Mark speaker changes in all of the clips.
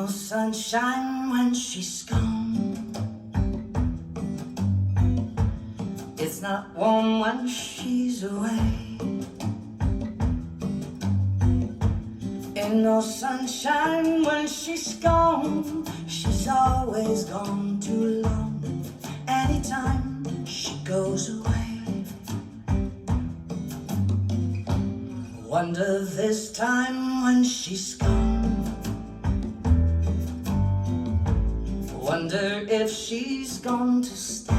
Speaker 1: No sunshine when she's gone. It's not warm when she's away. Ain't no sunshine when she's gone. She's always gone too long. Anytime she goes away. Wonder this time when she's gone. Wonder if she's going to stay.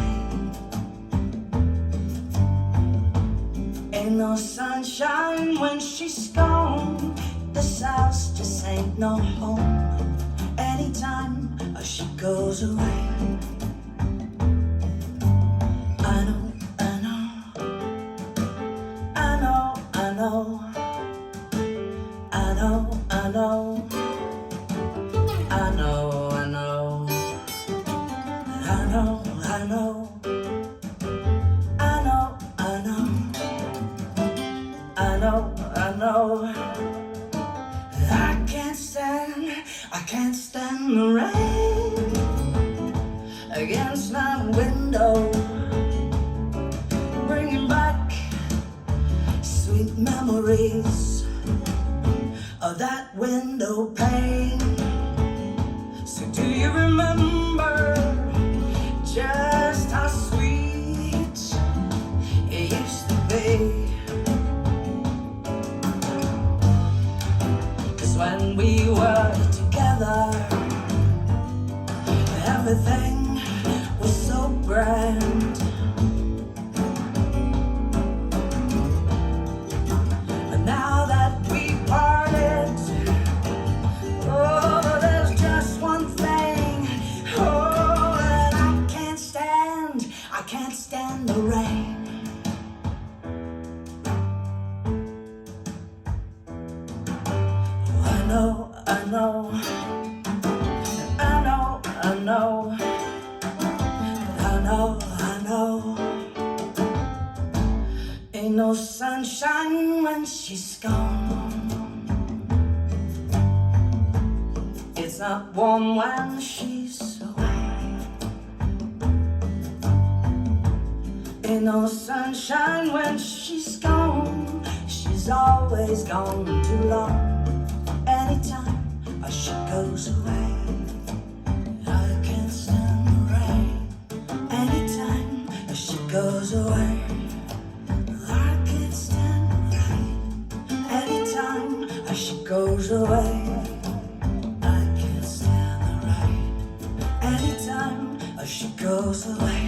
Speaker 1: Ain't no sunshine when she's gone. This house just ain't no home. Anytime she goes away. I know, I know, I know, I know, I know, I know, I know, I know, I know, I know, I know, I know, I know. I can't stand the rain against my window, bringing back sweet memories of that window pane. So do you remember just how sweet it used to be? When we were together, everything was so grand. But now that we parted, oh, there's just one thing. Oh, and I can't stand the rain. I know, I know, I know, I know, I know, I know. Ain't no sunshine when she's gone. It's not warm when she's away. Ain't no sunshine when she's gone. She's always gone too long. Anytime she goes away, I can't stand the rain. Anytime she goes away, I can't stand the rain. Anytime she goes away, I can't stand the rain. Anytime she goes away.